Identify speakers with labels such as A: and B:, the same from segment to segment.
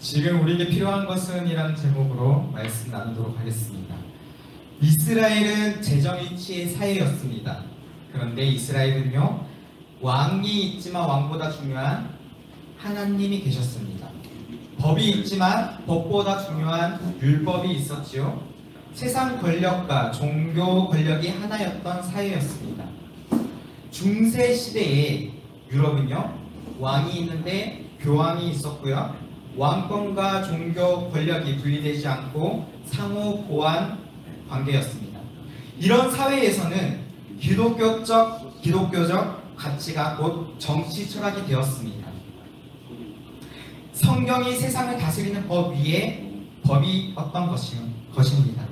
A: 지금 우리에게 필요한 것은 이라는 제목으로 말씀 나누도록 하겠습니다. 이스라엘은 재정이치의 사회였습니다. 그런데 이스라엘은요, 왕이 있지만 왕보다 중요한 하나님이 계셨습니다. 법이 있지만 법보다 중요한 율법이 있었지요. 세상 권력과 종교 권력이 하나였던 사회였습니다. 중세 시대에 유럽은요, 왕이 있는데 교황이 있었고요, 왕권과 종교 권력이 분리되지 않고 상호 보완 관계였습니다. 이런 사회에서는 기독교적 가치가 곧 정치 철학이 되었습니다. 성경이 세상을 다스리는 법 위에 법이 어떤 것입니다.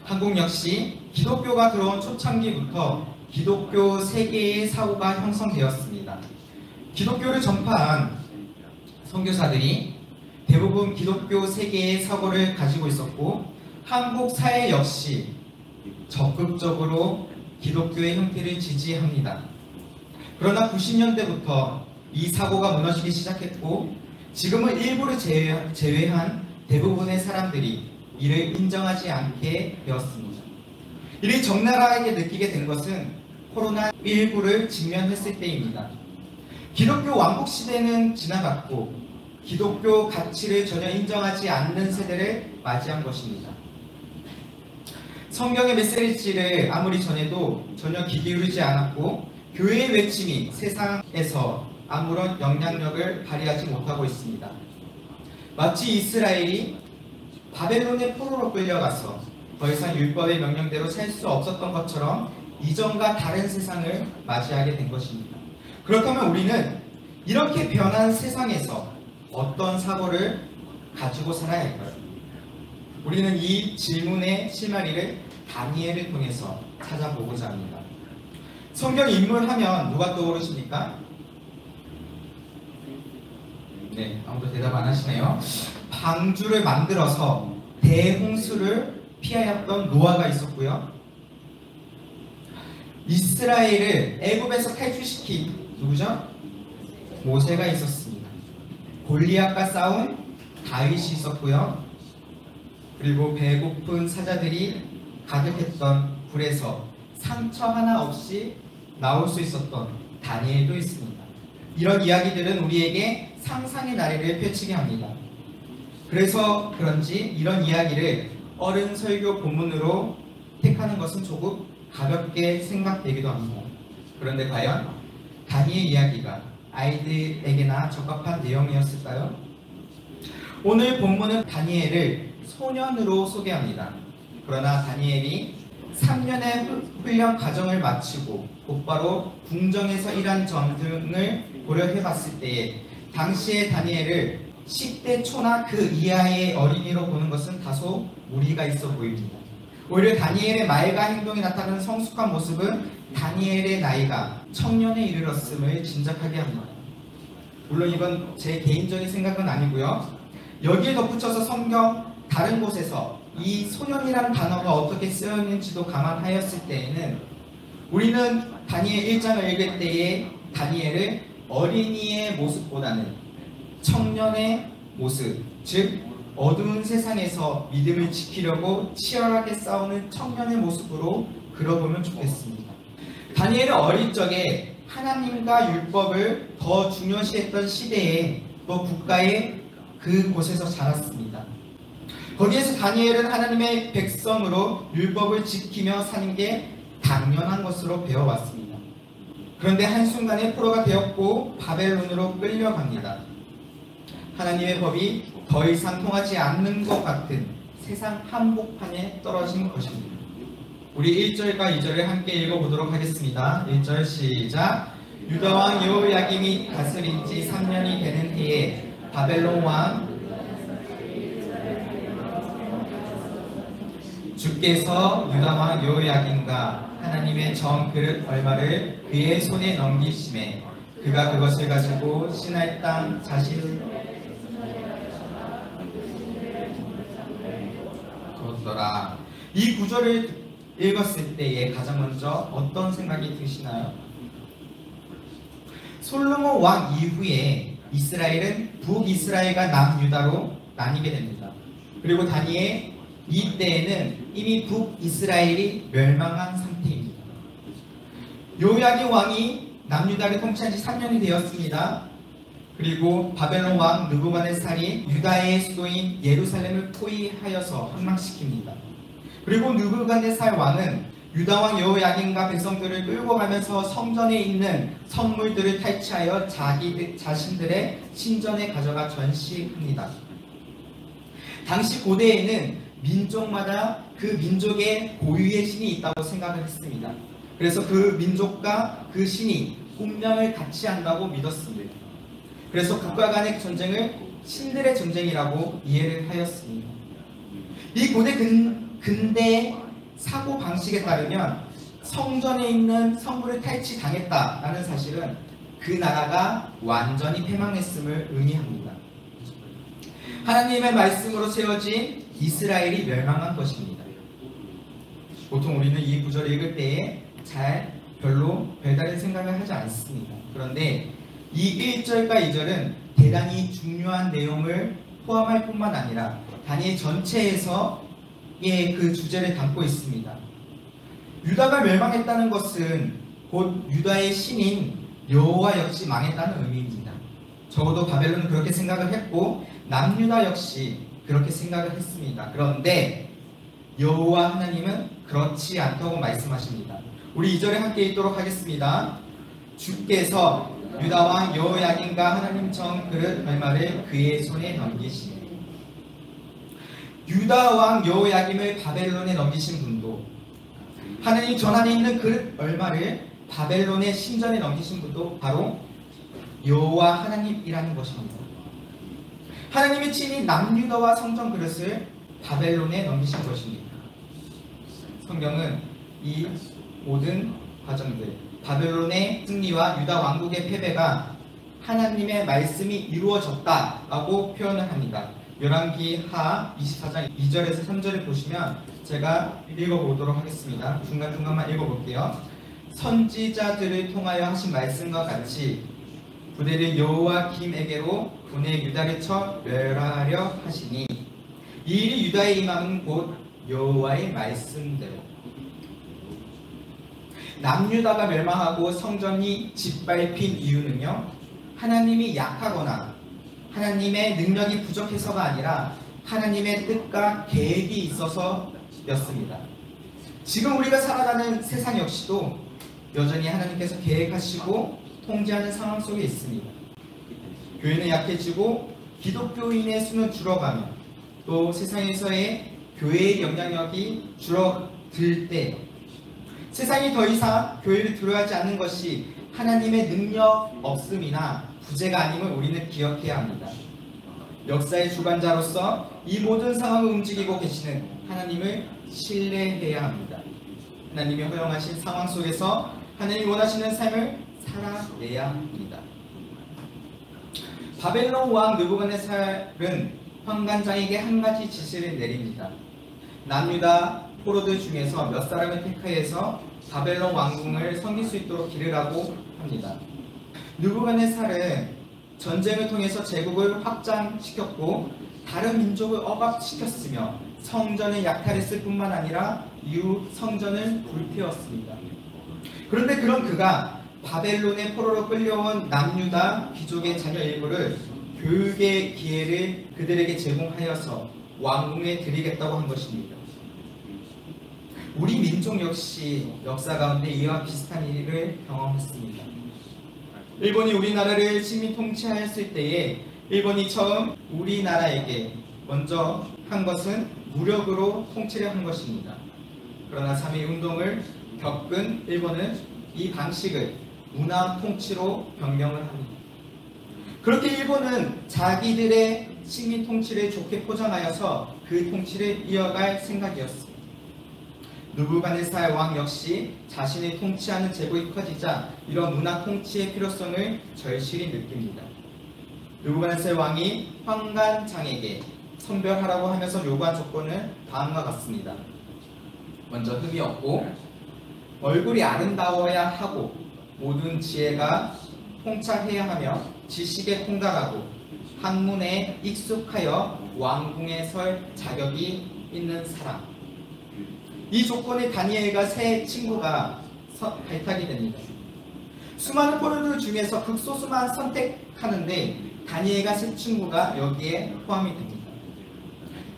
A: 한국 역시 기독교가 들어온 초창기부터 기독교 세계의 사고가 형성되었습니다. 기독교를 전파한 선교사들이 대부분 기독교 세계의 사고를 가지고 있었고, 한국 사회 역시 적극적으로 기독교의 형태를 지지합니다. 그러나 90년대부터 이 사고가 무너지기 시작했고, 지금은 일부를 제외한 대부분의 사람들이 이를 인정하지 않게 되었습니다. 이를 적나라하게 느끼게 된 것은 코로나19를 직면했을 때입니다. 기독교 왕국 시대는 지나갔고 기독교 가치를 전혀 인정하지 않는 세대를 맞이한 것입니다. 성경의 메시지를 아무리 전해도 전혀 귀 기울이지 않았고, 교회의 외침이 세상에서 아무런 영향력을 발휘하지 못하고 있습니다. 마치 이스라엘이 바벨론의 포로로 끌려가서 더 이상 율법의 명령대로 살 수 없었던 것처럼 이전과 다른 세상을 맞이하게 된 것입니다. 그렇다면 우리는 이렇게 변한 세상에서 어떤 사고를 가지고 살아야 할까요? 우리는 이 질문의 실마리를 다니엘을 통해서 찾아보고자 합니다. 성경 인물하면 누가 떠오르십니까? 네, 아무도 대답 안 하시네요. 방주를 만들어서 대홍수를 피하였던 노아가 있었고요. 이스라엘을 애굽에서 탈출시킨 누구죠? 모세가 있었습니다. 골리앗과 싸운 다윗이 있었고요. 그리고 배고픈 사자들이 가득했던 굴에서 상처 하나 없이 나올 수 있었던 다니엘도 있습니다. 이런 이야기들은 우리에게 상상의 나래를 펼치게 합니다. 그래서 그런지 이런 이야기를 어른 설교 본문으로 택하는 것은 조금 가볍게 생각되기도 합니다. 그런데 과연 다니엘 이야기가 아이들에게나 적합한 내용이었을까요? 오늘 본문은 다니엘을 소년으로 소개합니다. 그러나 다니엘이 3년의 훈련 과정을 마치고 곧바로 궁정에서 일한 점 등을 고려해 봤을 때에 당시의 다니엘을 10대 초나 그 이하의 어린이로 보는 것은 다소 무리가 있어 보입니다. 오히려 다니엘의 말과 행동이 나타나는 성숙한 모습은 다니엘의 나이가 청년에 이르렀음을 짐작하게 합니다. 물론 이건 제 개인적인 생각은 아니고요. 여기에 덧붙여서 성경 다른 곳에서 이 소년이라는 단어가 어떻게 쓰였는지도 감안하였을 때에는 우리는 다니엘 1장을 읽을 때에 다니엘을 어린이의 모습보다는 청년의 모습, 즉 어두운 세상에서 믿음을 지키려고 치열하게 싸우는 청년의 모습으로 그려보면 좋겠습니다. 다니엘은 어릴 적에 하나님과 율법을 더 중요시했던 시대에 또 국가의 그곳에서 자랐습니다. 거기에서 다니엘은 하나님의 백성으로 율법을 지키며 사는 게 당연한 것으로 배워왔습니다. 그런데 한순간에 포로가 되었고 바벨론으로 끌려갑니다. 하나님의 법이 더 이상 통하지 않는 것 같은 세상 한복판에 떨어진 것입니다. 우리 1절과 2절을 함께 읽어보도록 하겠습니다. 1절 시작. 유다왕 여호야김이 다스린 지 3년이 되는 해에 바벨론 왕 주께서 유다왕 여호야김과 하나님의 정 그릇 얼마를 그의 손에 넘기심에 그가 그것을 가지고 시날 땅 자신을 뒀더라. 이 구절을 읽었을 때에 가장 먼저 어떤 생각이 드시나요? 솔로몬 왕 이후에 이스라엘은 북이스라엘과 남유다로 나뉘게 됩니다. 그리고 다니엘 이때에는 이미 북이스라엘이 멸망한 상태입니다. 요야긴 왕이 남유다를 통치한 지 3년이 되었습니다. 그리고 바벨론 왕 느부갓네살이 유다의 수도인 예루살렘을 포위하여서 함락시킵니다. 그리고 느부갓네살 왕은 유다 왕 여호야긴과 백성들을 끌고 가면서 성전에 있는 선물들을 탈취하여 자신들의 신전에 가져가 전시합니다. 당시 고대에는 민족마다 그 민족의 고유의 신이 있다고 생각을 했습니다. 그래서 그 민족과 그 신이 운명을 같이 한다고 믿었습니다. 그래서 국가 간의 전쟁을 신들의 전쟁이라고 이해를 하였습니다. 이 고대 근대 사고 방식에 따르면 성전에 있는 성물을 탈취당했다라는 사실은 그 나라가 완전히 패망했음을 의미합니다. 하나님의 말씀으로 세워진 이스라엘이 멸망한 것입니다. 보통 우리는 이 구절을 읽을 때에 별로 별다른 생각을 하지 않습니다. 그런데 이 1절과 2절은 대단히 중요한 내용을 포함할 뿐만 아니라 다니엘 전체에서의 그 주제를 담고 있습니다. 유다가 멸망했다는 것은 곧 유다의 신인 여호와 역시 망했다는 의미입니다. 적어도 바벨론은 그렇게 생각을 했고 남유다 역시 그렇게 생각을 했습니다. 그런데 여호와 하나님은 그렇지 않다고 말씀하십니다. 우리 2절에 함께 읽도록 하겠습니다. 주께서 유다 왕 여호야긴과 하나님 정 그릇 얼마를 그의 손에 넘기시니. 유다 왕 여호야김을 바벨론에 넘기신 분도, 하나님 전 안에 있는 그릇 얼마를 바벨론의 신전에 넘기신 분도 바로 여호와 하나님이라는 것입니다. 하나님의 친히 남유다와 성전 그릇을 바벨론에 넘기신 것입니다. 성경은 이 모든 과정들, 바벨론의 승리와 유다 왕국의 패배가 하나님의 말씀이 이루어졌다라고 표현을 합니다. 열왕기하 24장 2절에서 3절을 보시면 제가 읽어보도록 하겠습니다. 중간중간만 읽어볼게요. 선지자들을 통하여 하신 말씀과 같이 부대를 여호와김에게로 보내 유다를 쳐 멸하려 하시니 이 일이 유다에 임함은 곧 여호와의 말씀대로. 남유다가 멸망하고 성전이 짓밟힌 이유는요, 하나님이 약하거나 하나님의 능력이 부족해서가 아니라 하나님의 뜻과 계획이 있어서였습니다. 지금 우리가 살아가는 세상 역시도 여전히 하나님께서 계획하시고 통제하는 상황 속에 있습니다. 교회는 약해지고 기독교인의 수는 줄어가며 또 세상에서의 교회의 영향력이 줄어들 때 세상이 더 이상 교회를 두려워하지 않는 것이 하나님의 능력 없음이나 부재가 아님을 우리는 기억해야 합니다. 역사의 주관자로서 이 모든 상황을 움직이고 계시는 하나님을 신뢰해야 합니다. 하나님이 허용하신 상황 속에서 하나님이 원하시는 삶을 살아내야 합니다. 바벨론 왕 느부갓네살은 환관장에게 한 가지 지시를 내립니다. 남유다 포로들 중에서 몇 사람을 택하여서 바벨론 왕궁을 섬길 수 있도록 기르라고 합니다. 느부갓네살은 전쟁을 통해서 제국을 확장시켰고 다른 민족을 억압시켰으며 성전을 약탈했을 뿐만 아니라 이후 성전을 불태웠습니다. 그런데 그런 그가 바벨론의 포로로 끌려온 남유다 귀족의 자녀 일부를 교육의 기회를 그들에게 제공하여서 왕궁에 드리겠다고 한 것입니다. 우리 민족 역시 역사 가운데 이와 비슷한 일을 경험했습니다. 일본이 우리나라를 식민 통치하였을 때에 일본이 처음 우리나라에게 먼저 한 것은 무력으로 통치를 한 것입니다. 그러나 3.1 운동을 겪은 일본은 이 방식을 문화 통치로 변경을 합니다. 그렇게 일본은 자기들의 식민 통치를 좋게 포장하여서 그 통치를 이어갈 생각이었습니다. 느부갓네살 왕 역시 자신의 통치하는 제국이 커지자 이런 문화 통치의 필요성을 절실히 느낍니다. 느부갓네살 왕이 환관장에게 선별하라고 하면서 요구한 조건은 다음과 같습니다. 먼저 흠이 없고 얼굴이 아름다워야 하고 모든 지혜가 통찰해야 하며 지식에 통달하고 학문에 익숙하여 왕궁에 설 자격이 있는 사람. 이 조건이 다니엘과 세 친구가 발탁이 됩니다. 수많은 포로들 중에서 극소수만 선택하는데 다니엘과 세 친구가 여기에 포함이 됩니다.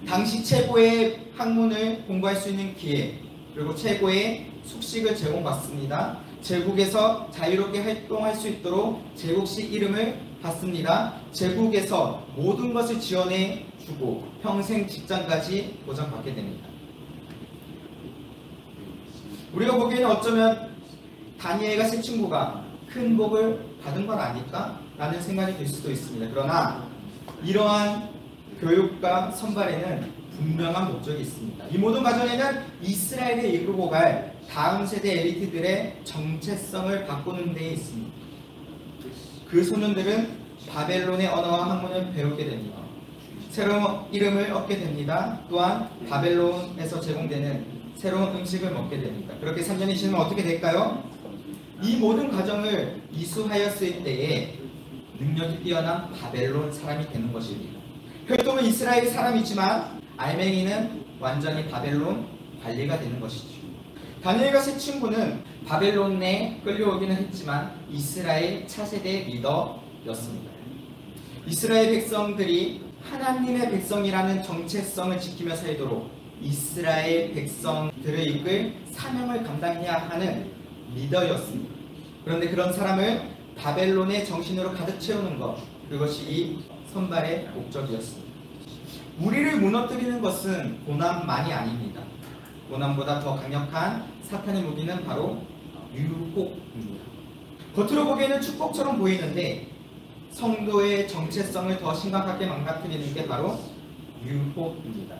A: 당시 최고의 학문을 공부할 수 있는 기회, 그리고 최고의 숙식을 제공받습니다. 제국에서 자유롭게 활동할 수 있도록 제국식 이름을 받습니다. 제국에서 모든 것을 지원해 주고 평생 직장까지 보장받게 됩니다. 우리가 보기에는 어쩌면 다니엘과 세 친구가 큰 복을 받은 건 아닐까? 라는 생각이 들 수도 있습니다. 그러나 이러한 교육과 선발에는 분명한 목적이 있습니다. 이 모든 과정에는 이스라엘에 이끌고 갈 다음 세대 엘리트들의 정체성을 바꾸는 데 있습니다. 그 소년들은 바벨론의 언어와 학문을 배우게 됩니다. 새로운 이름을 얻게 됩니다. 또한 바벨론에서 제공되는 새로운 음식을 먹게 됩니다. 그렇게 3년이 지나면 어떻게 될까요? 이 모든 과정을 이수하였을 때에 능력이 뛰어난 바벨론 사람이 되는 것입니다. 혈통은 이스라엘 사람이지만 알맹이는 완전히 바벨론 관리가 되는 것이죠. 다니엘과 세 친구는 바벨론에 끌려오기는 했지만 이스라엘 차세대 리더였습니다. 이스라엘 백성들이 하나님의 백성이라는 정체성을 지키며 살도록 이스라엘 백성들을 이끌 사명을 감당해야 하는 리더였습니다. 그런데 그런 사람을 바벨론의 정신으로 가득 채우는 것, 그것이 이 선발의 목적이었습니다. 우리를 무너뜨리는 것은 고난만이 아닙니다. 고난보다 더 강력한 사탄의 무기는 바로 유혹입니다. 겉으로 보기에는 축복처럼 보이는데 성도의 정체성을 더 심각하게 망가뜨리는 게 바로 유혹입니다.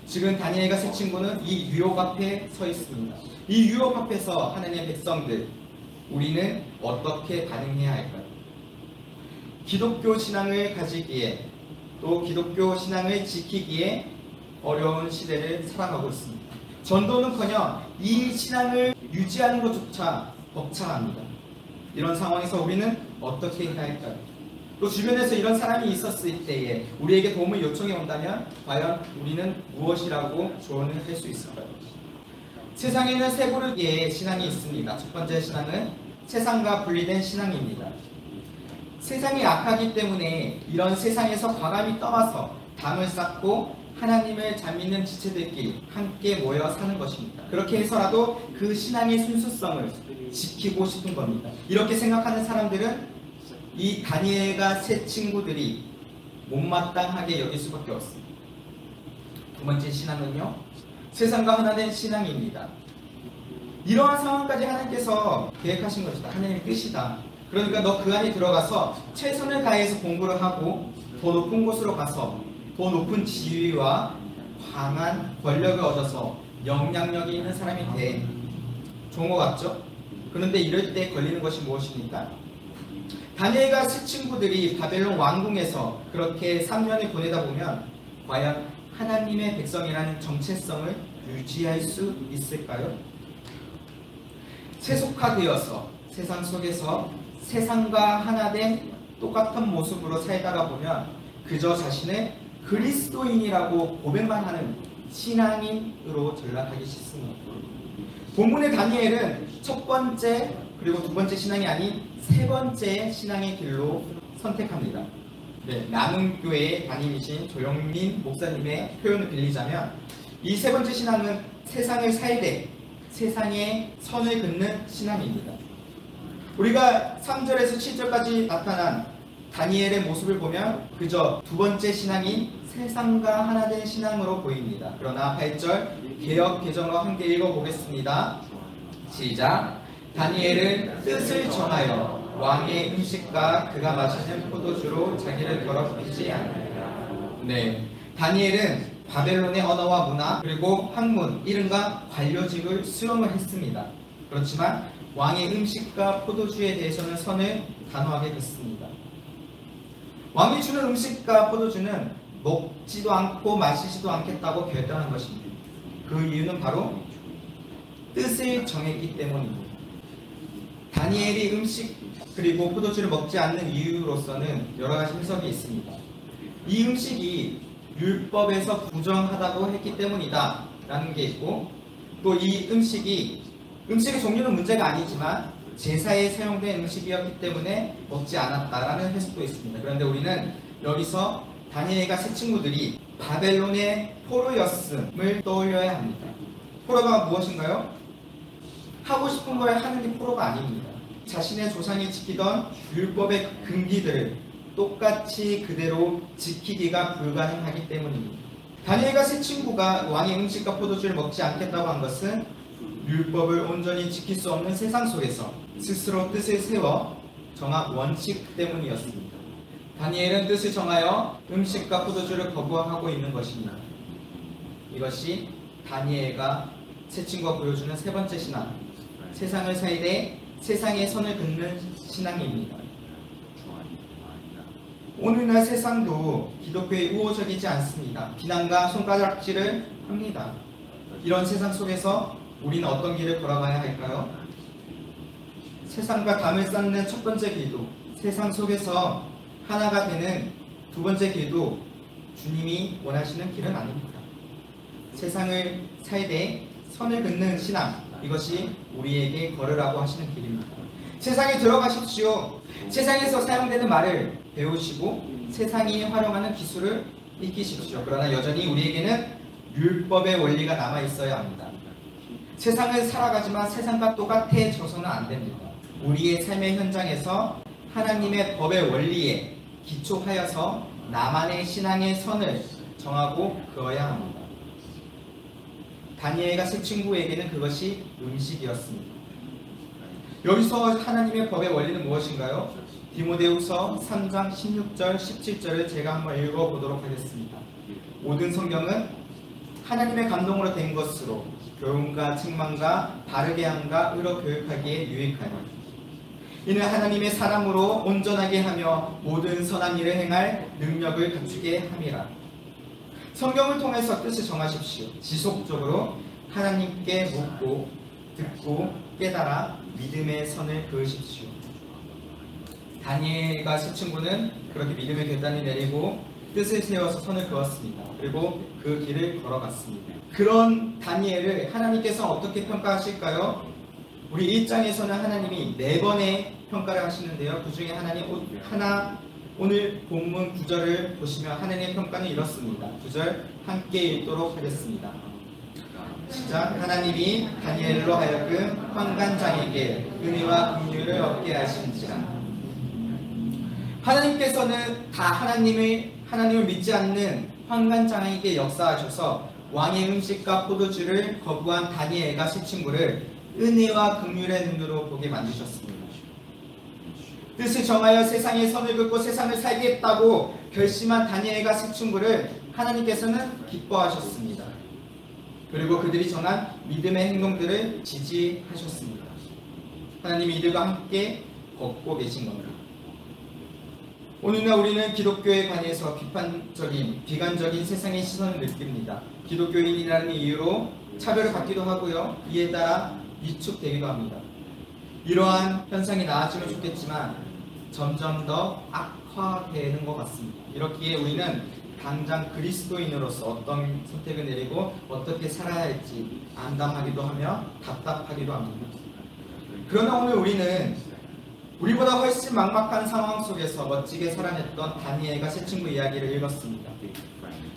A: 지금 다니엘과 세 친구는 이 유혹 앞에 서 있습니다. 이 유혹 앞에서 하나님의 백성들, 우리는 어떻게 반응해야 할까요? 기독교 신앙을 가지기에 또 기독교 신앙을 지키기에 어려운 시대를 살아가고 있습니다. 전도는커녕 이 신앙을 유지하는 것조차 벅차합니다. 이런 상황에서 우리는 어떻게 해야 할까요? 또 주변에서 이런 사람이 있었을 때에 우리에게 도움을 요청해 온다면 과연 우리는 무엇이라고 조언을 할 수 있을까요? 세상에는 세 부류의 신앙이 있습니다. 첫 번째 신앙은 세상과 분리된 신앙입니다. 세상이 악하기 때문에 이런 세상에서 과감히 떠나서 담을 쌓고 하나님을 잘 믿는 지체들끼리 함께 모여 사는 것입니다. 그렇게 해서라도 그 신앙의 순수성을 지키고 싶은 겁니다. 이렇게 생각하는 사람들은 이 다니엘과 세 친구들이 못마땅하게 여길 수밖에 없습니다. 두 번째 신앙은요, 세상과 하나 된 신앙입니다. 이러한 상황까지 하나님께서 계획하신 것이다. 하나님의 뜻이다. 그러니까 너 그 안에 들어가서 최선을 다해서 공부를 하고 더 높은 곳으로 가서 더 높은 지위와 강한 권력을 얻어서 영향력이 있는 사람이 돼. 좋은 것 같죠? 그런데 이럴 때 걸리는 것이 무엇입니까? 다니엘과 세 친구들이 바벨론 왕궁에서 그렇게 3년을 보내다 보면 과연 하나님의 백성이라는 정체성을 유지할 수 있을까요? 세속화되어서 세상 속에서 세상과 하나 된 똑같은 모습으로 살다가 보면 그저 자신을 그리스도인이라고 고백만 하는 신앙인으로 전락하기 쉽습니다. 본문의 다니엘은 첫 번째 그리고 두 번째 신앙이 아닌 세 번째 신앙의 길로 선택합니다. 남은교회의 담임이신 조영민 목사님의 표현을 빌리자면 이 세 번째 신앙은 세상을 살되 세상의 선을 긋는 신앙입니다. 우리가 3절에서 7절까지 나타난 다니엘의 모습을 보면 그저 두 번째 신앙인 세상과 하나 된 신앙으로 보입니다. 그러나 8절 개역 개정어 함께 읽어보겠습니다. 시작. 다니엘은 뜻을 정하여 왕의 음식과 그가 마시는 포도주로 자기를 더럽히지 않는다. 다니엘은 바벨론의 언어와 문화 그리고 학문, 이름과 관료직을 수용을 했습니다. 그렇지만 왕의 음식과 포도주에 대해서는 선을 단호하게 긋습니다. 왕이 주는 음식과 포도주는 먹지도 않고 마시지도 않겠다고 결단한 것입니다. 그 이유는 바로 뜻을 정했기 때문입니다. 다니엘이 음식 그리고 포도주를 먹지 않는 이유로서는 여러 가지 해석이 있습니다. 이 음식이 율법에서 부정하다고 했기 때문이다 라는 게 있고, 또 이 음식의 종류는 문제가 아니지만 제사에 사용된 음식이었기 때문에 먹지 않았다라는 해석도 있습니다. 그런데 우리는 여기서 다니엘과 세 친구들이 바벨론의 포로였음을 떠올려야 합니다. 포로가 무엇인가요? 하고 싶은 걸 하는 게 포로가 아닙니다. 자신의 조상이 지키던 율법의 금기들을 똑같이 그대로 지키기가 불가능하기 때문입니다. 다니엘과 세 친구가 왕의 음식과 포도주를 먹지 않겠다고 한 것은 율법을 온전히 지킬 수 없는 세상 속에서 스스로 뜻을 세워 정한 원칙 때문이었습니다. 다니엘은 뜻을 정하여 음식과 포도주를 거부하고 있는 것입니다. 이것이 다니엘과 세 친구가 보여주는 세 번째 신앙, 세상을 살되 세상의 선을 긋는 신앙입니다. 오늘날 세상도 기독교에 우호적이지 않습니다. 비난과 손가락질을 합니다. 이런 세상 속에서 우리는 어떤 길을 걸어가야 할까요? 세상과 담을 쌓는 첫 번째 길도, 세상 속에서 하나가 되는 두 번째 길도 주님이 원하시는 길은 아닙니다. 세상을 살되 선을 긋는 신앙, 이것이 우리에게 걸으라고 하시는 길입니다. 세상에 들어가십시오. 세상에서 사용되는 말을 배우시고 세상이 활용하는 기술을 익히십시오. 그러나 여전히 우리에게는 율법의 원리가 남아 있어야 합니다. 세상을 살아가지만 세상과 똑같아져서는 안 됩니다. 우리의 삶의 현장에서 하나님의 법의 원리에 기초하여서 나만의 신앙의 선을 정하고 그어야 합니다. 다니엘과 세 친구에게는 그것이 음식이었습니다. 여기서 하나님의 법의 원리는 무엇인가요? 디모데후서 3장 16절 17절을 제가 한번 읽어보도록 하겠습니다. 모든 성경은 하나님의 감동으로 된 것으로 교훈과 책망과 바르게 함과 의로 교육하기에 유익하니 이는 하나님의 사람으로 온전하게 하며 모든 선한 일을 행할 능력을 갖추게 함이라. 성경을 통해서 뜻을 정하십시오. 지속적으로 하나님께 묻고 듣고 깨달아 믿음의 선을 그으십시오. 다니엘과 세 친구는 그렇게 믿음의 결단을 내리고 뜻을 세워서 선을 그었습니다. 그리고 그 길을 걸어갔습니다. 그런 다니엘을 하나님께서 어떻게 평가하실까요? 우리 1장에서는 하나님이 4번의 평가를 하시는데요. 그 중에 오늘 본문 9절을 보시면 하나님의 평가는 이렇습니다. 9절 함께 읽도록 하겠습니다. 시작. 하나님이 다니엘로 하여금 환관장에게 은혜와 긍휼을 얻게 하신지라. 하나님께서는 다 하나님을 믿지 않는 환관장에게 역사하셔서 왕의 음식과 포도주를 거부한 다니엘과 세 친구를 은혜와 긍휼의 눈으로 보게 만드셨습니다. 뜻을 정하여 세상의 선을 긋고 세상을 살겠다고 결심한 다니엘과 세 친구를 하나님께서는 기뻐하셨습니다. 그리고 그들이 정한 믿음의 행동들을 지지하셨습니다. 하나님이 이들과 함께 걷고 계신 겁니다. 오늘날 우리는 기독교에 관해서 비관적인 세상의 시선을 느낍니다. 기독교인이라는 이유로 차별을 받기도 하고요. 이에 따라 위축되기도 합니다. 이러한 현상이 나아지면 좋겠지만 점점 더 악화되는 것 같습니다. 이렇기에 우리는 당장 그리스도인으로서 어떤 선택을 내리고 어떻게 살아야 할지 암담하기도 하며 답답하기도 합니다. 그러나 오늘 우리는 우리보다 훨씬 막막한 상황 속에서 멋지게 살아냈던 다니엘과 세 친구 이야기를 읽었습니다.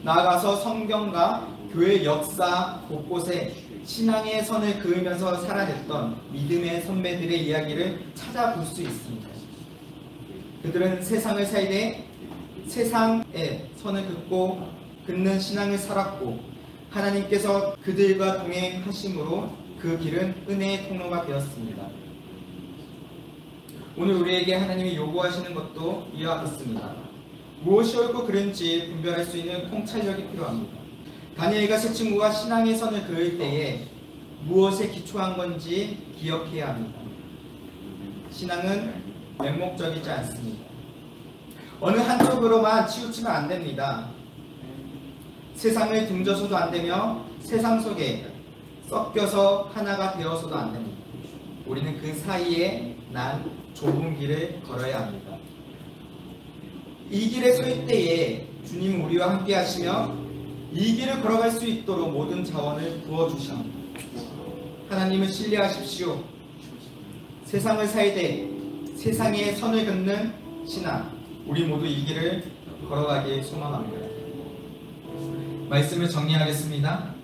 A: 나아가서 성경과 교회 역사 곳곳에 신앙의 선을 그으면서 살아냈던 믿음의 선배들의 이야기를 찾아볼 수 있습니다. 그들은 세상을 살되 세상의 선을 긋는 신앙을 살았고 하나님께서 그들과 동행하심으로 그 길은 은혜의 통로가 되었습니다. 오늘 우리에게 하나님이 요구하시는 것도 이와 같습니다. 무엇이 옳고 그른지 분별할 수 있는 통찰력이 필요합니다. 다니엘과 세 친구가 신앙의 선을 그을 때에 무엇에 기초한 건지 기억해야 합니다. 신앙은 맹목적이지 않습니다. 어느 한쪽으로만 치우치면 안 됩니다. 세상을 등져서도 안 되며 세상 속에 섞여서 하나가 되어서도 안 됩니다. 우리는 그 사이에 난 좁은 길을 걸어야 합니다. 이 길에 설 때에 주님 우리와 함께 하시며 이 길을 걸어갈 수 있도록 모든 자원을 부어주셔 하나님을 신뢰하십시오. 세상을 살되 세상의 선을 긋는 신앙, 우리 모두 이 길을 걸어가길 소망합니다. 말씀을 정리하겠습니다.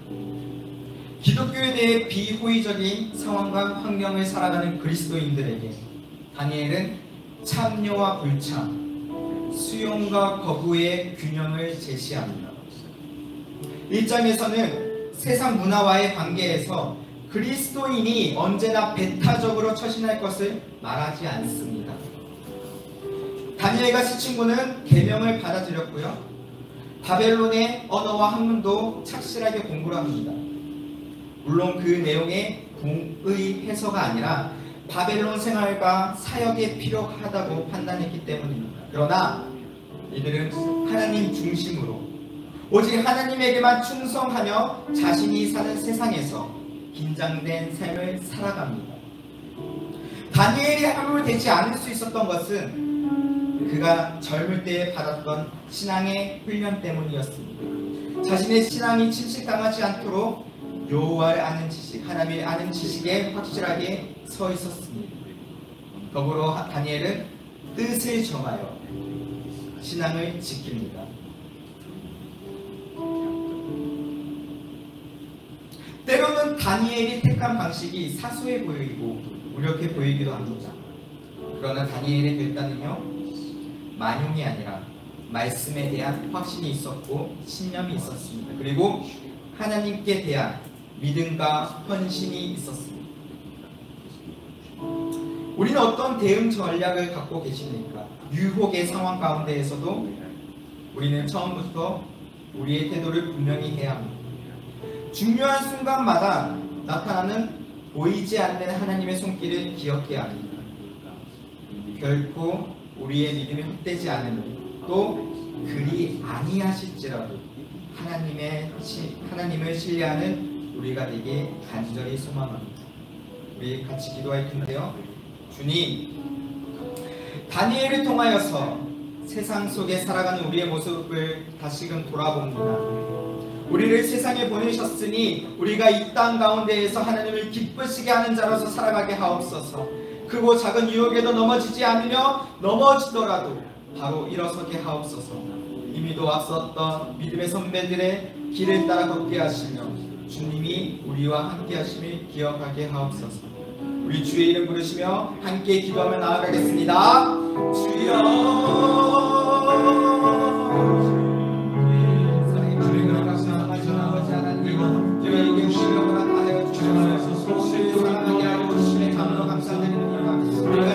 A: 기독교에 대해 비호의적인 상황과 환경을 살아가는 그리스도인들에게 다니엘은 참여와 불참, 수용과 거부의 균형을 제시합니다. 1장에서는 세상 문화와의 관계에서 그리스도인이 언제나 배타적으로 처신할 것을 말하지 않습니다. 다니엘과 세 친구는 계명을 받아들였고요. 바벨론의 언어와 학문도 착실하게 공부를 합니다. 물론 그 내용의 공의 해서가 아니라 바벨론 생활과 사역에 필요하다고 판단했기 때문입니다. 그러나 이들은 하나님 중심으로 오직 하나님에게만 충성하며 자신이 사는 세상에서 긴장된 삶을 살아갑니다. 다니엘이 함몰되지 않을 수 있었던 것은 그가 젊을 때에 받았던 신앙의 훈련 때문이었습니다. 자신의 신앙이 침식당하지 않도록 여호와를 아는 지식, 하나님을 아는 지식에 확실하게 서 있었습니다. 더불어 다니엘은 뜻을 정하여 신앙을 지킵니다. 때로는 다니엘이 택한 방식이 사소해 보이고 무력해 보이기도 합니다. 그러나 다니엘의 결단은요, 만용이 아니라 말씀에 대한 확신이 있었고 신념이 있었습니다. 그리고 하나님께 대한 믿음과 헌신이 있었습니다. 우리는 어떤 대응 전략을 갖고 계십니까? 유혹의 상황 가운데에서도 우리는 처음부터 우리의 태도를 분명히 해야 합니다. 중요한 순간마다 나타나는 보이지 않는 하나님의 손길을 기억해야 합니다. 결코 우리의 믿음이 헛되지 않으니 또 그리 아니하실지라도 하나님을 신뢰하는 우리가 되게 간절히 소망합니다. 우리 같이 기도할 텐데요. 주님, 다니엘을 통하여서 세상 속에 살아가는 우리의 모습을 다시금 돌아봅니다. 우리를 세상에 보내셨으니 우리가 이 땅 가운데에서 하나님을 기쁘시게 하는 자로서 살아가게 하옵소서. 크고 작은 유혹에도 넘어지지 않으며 넘어지더라도 바로 일어서게 하옵소서. 이미도 앞섰던 믿음의 선배들의 길을 따라 걷게 하시며 주님이 우리와 함께 하심을 기억하게 하옵소서. 우리 주의 이름 부르시며 함께 기도하며 나아가겠습니다. 주여,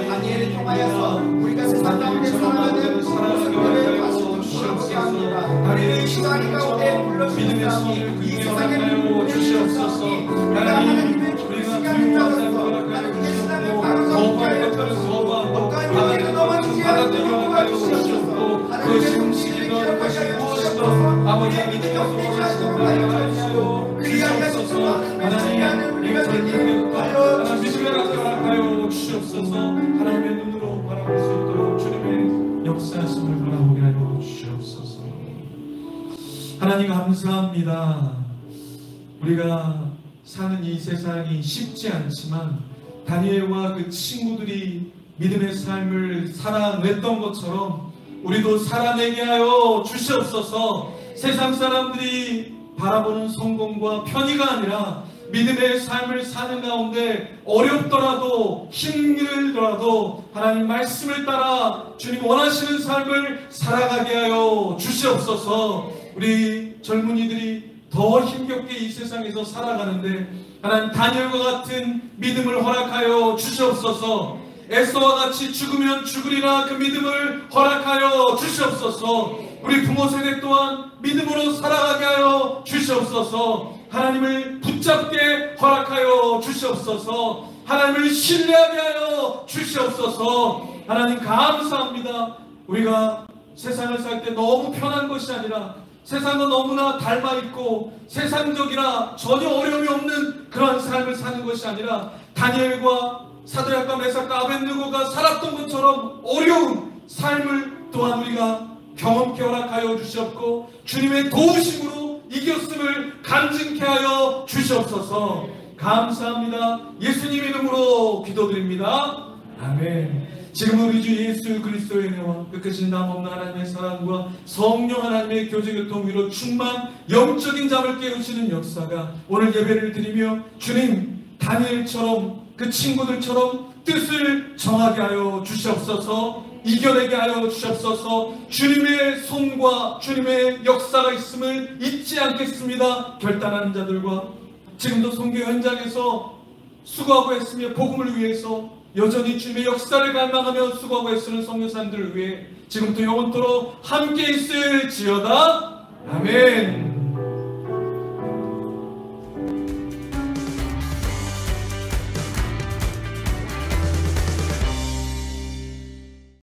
A: 다니엘을 통하여서 우리가 세상 가운데 살아가는 모습들을 다시 좀 주시옵게 합니다. 우리를 이 시간 가운데 불러주시옵소서. 이 세상에 믿고 주시옵소서. 내가 하나님의 기쁘시게 하는 자로서 하나님의 신앙을 바로잡게 하여 주시옵소서. 어떠한 형에도 넘어지지 않도록 도와주시옵소서. 하나님의 성실을 기억하게 하여 주시옵소서. 우리의 믿음이 헛되지 않도록 하여 주시옵소서. 그리하여 하나님의 신뢰하는 우리가 되게 하여
B: 주시옵소서. 하나님의 눈으로 바라볼 수 있도록 주님의 역사하심을 바라보게 하여 주시옵소서. 하나님 감사합니다. 우리가 사는 이 세상이 쉽지 않지만 다니엘과 그 친구들이 믿음의 삶을 살아냈던 것처럼 우리도 살아내게 하여 주시옵소서. 세상 사람들이 바라보는 성공과 편의가 아니라 믿음의 삶을 사는 가운데 어렵더라도 힘들더라도 하나님 말씀을 따라 주님 원하시는 삶을 살아가게 하여 주시옵소서. 우리 젊은이들이 더 힘겹게 이 세상에서 살아가는데 하나님 다니엘과 같은 믿음을 허락하여 주시옵소서. 에스더와 같이 죽으면 죽으리라 그 믿음을 허락하여 주시옵소서. 우리 부모 세대 또한 믿음으로 살아가게 하여 주시옵소서. 하나님을 붙잡게 허락하여 주시옵소서. 하나님을 신뢰하게 하여 주시옵소서. 하나님 감사합니다. 우리가 세상을 살 때 너무 편한 것이 아니라 세상과 너무나 닮아있고 세상적이라 전혀 어려움이 없는 그러한 삶을 사는 것이 아니라 다니엘과 사드락과 메삭과 아벳느고가 살았던 것처럼 어려운 삶을 또한 우리가 경험케 허락하여 주시옵고 주님의 도우심으로 이겼음을 간증케 하여 주시옵소서. 감사합니다. 예수님 이름으로 기도드립니다. 아멘. 지금 우리 주 예수 그리스도의 은혜와 끝까지 남없는 하나님의 사랑과 성령 하나님의 교제교통 위로 충만 영적인 잠을 깨우치는 역사가 오늘 예배를 드리며 주님 다니엘처럼 그 친구들처럼 뜻을 정하게 하여 주시옵소서. 이겨내게 하여 주시옵소서. 주님의 손과 주님의 역사가 있음을 잊지 않겠습니다. 결단하는 자들과 지금도 선교 현장에서 수고하고 있으며 복음을 위해서 여전히 주님의 역사를 갈망하며 수고하고 애쓰는 선교사님들을 위해 지금부터 영원토록 함께 있을지어다. 아멘.